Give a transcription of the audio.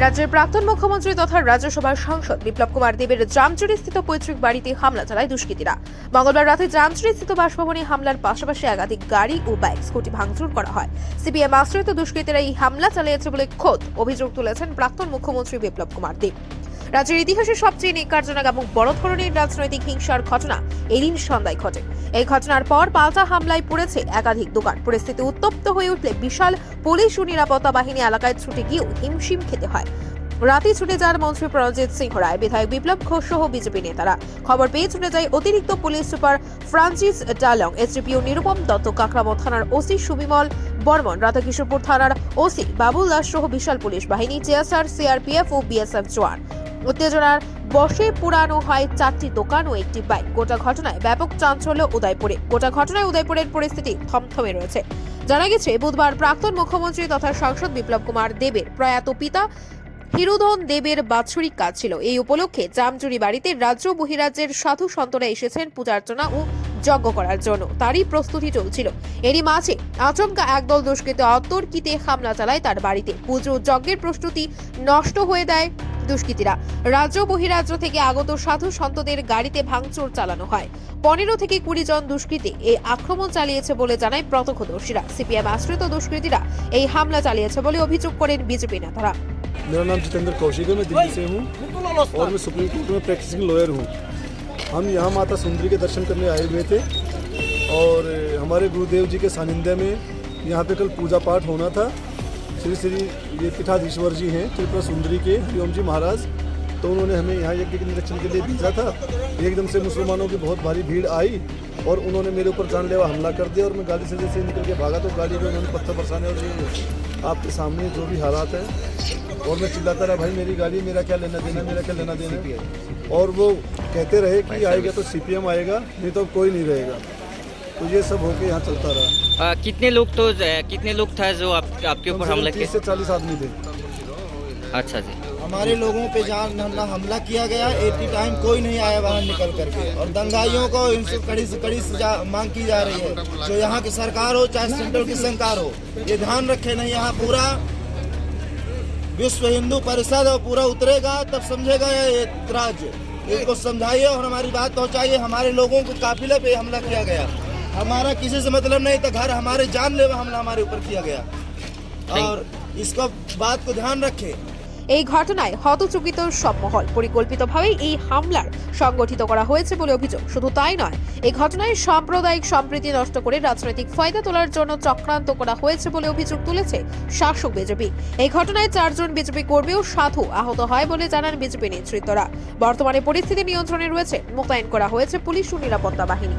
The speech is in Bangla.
রাজ্যের প্রাক্তন মুখ্যমন্ত্রী তথা রাজ্যসভার সাংসদ বিপ্লব কুমার দেবের জামচুরি স্থিত পৈতৃক বাড়িতে হামলা চালায় দুষ্কৃতীরা। মঙ্গলবার রাতে জামচুরি স্থিত বাসভবনে হামলার পাশাপাশি একাধিক গাড়ি ও বাইক স্কুটি ভাঙচুর করা হয়। সিপিএম আশ্রিত দুষ্কৃতীরা এই হামলা চালিয়েছে বলে খোদ অভিযোগ তুলেছেন প্রাক্তন মুখ্যমন্ত্রী বিপ্লব কুমার দেব। রাজ্যের ইতিহাসে সবচেয়ে নেকারজনক এবং বড় ধরনের রাজনৈতিক হিংসার ঘটনা এদিন সন্ধ্যায় ঘটে। এই ঘটনার পর পাল্টা হামলায় পড়েছে একাধিক দোকান। পরিস্থিতি উত্তপ্ত হয়ে উঠলে বিশাল পুলিশ ও নিরাপত্তা বাহিনী এলাকায় ছুটে গিয়েও হিমশিম খেতে হয়। রাতে ছুটে যান মন্ত্রী প্রণজিৎ সিংহ রায়, বিধায়ক বিপ্লব ঘোষ সহ বিজেপি নেতারা। খবর পেয়ে ছুটে যায় অতিরিক্ত police super Francis Dalong, SDPO Nirupam Dutta, Kakramo থানার ওসি সুবিমল বর্মন, রাধাকিশোরপুর থানার ওসি বাবুল দাস সহ বিশাল পুলিশ বাহিনী, জেএসআর, সিআরপিএফ ও বিএসএফ জওয়ান। উত্তেজনার বশে পুরানো হয় 4টি দোকান ও একটি বাইক। গোটা ঘটনায় ব্যাপক চাঞ্চল্য উদয়পুরের পরিস্থিতি থমথমে রয়েছে। জানা গেছে, বুধবার প্রাক্তন মুখ্যমন্ত্রী তথা সাংসদ বিপ্লব কুমার দেবের প্রয়াত পিতা হিরুধন দেবের বাৎসরিক কাজ ছিল। এই উপলক্ষে জামচুরি বাড়িতে রাজ্য বহিরাজ্যের সাধু সন্তরা এসেছেন পূজার্চনা ও যজ্ঞ করার জন্য। তারই প্রস্তুতি চলছিল। এরই মাঝে আচমকা একদল দুষ্কৃত অতর্কিতে হামলা চালায় তার বাড়িতে। পুজো যজ্ঞের প্রস্তুতি নষ্ট হয়ে দেয় দুষ্কৃতীরা। রাজ্য বহিরাজ্য থেকে আগত সাধু সন্তদের গাড়িতে ভাঙচুর চালানো হয়। 15 থেকে 20 জন দুষ্কৃতী এই আক্রমণ চালিয়েছে বলে জানায় প্রত্যক্ষদর্শীরা। সিপিএম আশ্রিত দুষ্কৃতীরা এই হামলা চালিয়েছে বলে অভিযোগ করেন বিজেপি নেতারা। मेरा नाम जितेंद्र कौशिक है, मैं दिल्ली से हूँ और मैं सुप्रीम कोर्ट में प्रैक्टिसिंग लॉयर हूँ। हम यहाँ माता सुंदरी के दर्शन करने आए हुए थे और हमारे गुरुदेव जी के सानिध्य में यहाँ पे कल पूजा पाठ होना था। श्री श्री ये पीठाधीश्वर जी हैं त्रिपुरा सुंदरी के हरिओम जी महाराज, तो उन्होंने हमें यहाँ यज्ञ के निरीक्षण के लिए भेजा था। एकदम से मुसलमानों की बहुत भारी भीड़ आई और उन्होंने मेरे ऊपर जानलेवा हमला कर दिया और मैं गाड़ी से जैसे निकल के भागा तो गाड़ी में उन्होंने पत्थर बरसाने और आपके सामने जो भी हालात है और मैं चिल्लाता रहा, भाई मेरी गाड़ी, मेरा क्या लेना देना, मेरा क्या लेना देना। और वो कहते रहे कि आएगा तो सीपीएम आएगा, नहीं तो कोई नहीं रहेगा। तो ये सब होके यहाँ चलता रहा। कितने लोग था जो आपके ऊपर हमला किया? 30 से 40 आदमी थे। अच्छा जी। हमारे लोगों पे जान हमला किया गया। एटी टाइम कोई नहीं आया बाहर निकल करके और दंगाइयों को इनसे कड़ी से कड़ी सजा मांग की जा रही है। जो यहाँ की सरकार हो चाहे सेंट्रल की सरकार हो, ये ध्यान रखे नहीं, यहाँ पूरा विश्व हिंदू परिषद और पूरा उतरेगा तब समझेगा ये राज्य। इसको समझाइए और हमारी बात पहुँचाइए। हमारे लोगों को काफिले पे हमला किया गया। हमारा किसी से मतलब नहीं था, घर हमारे जानलेवा हमला हमारे ऊपर किया गया और इसको बात को ध्यान रखे। এই ঘটনায় হতচকিত সব মহল। পরিকল্পিতভাবে এই হামলার সংগঠিত করা হয়েছে বলে অভিযোগ। শুধু তাই নয়, এই ঘটনায় সাম্প্রদায়িক সম্প্রীতি নষ্ট করে রাজনৈতিক ফায়দা তোলার জন্য চক্রান্ত করা হয়েছে বলে অভিযোগ তুলেছে শাসক বিজেপি। এই ঘটনায় 4 জন বিজেপি কর্মীও সাধু আহত হয় বলে জানান বিজেপি নেতৃত্বরা। বর্তমানে পরিস্থিতি নিয়ন্ত্রণে রয়েছে, মোতায়েন করা হয়েছে পুলিশ ও নিরাপত্তা বাহিনী।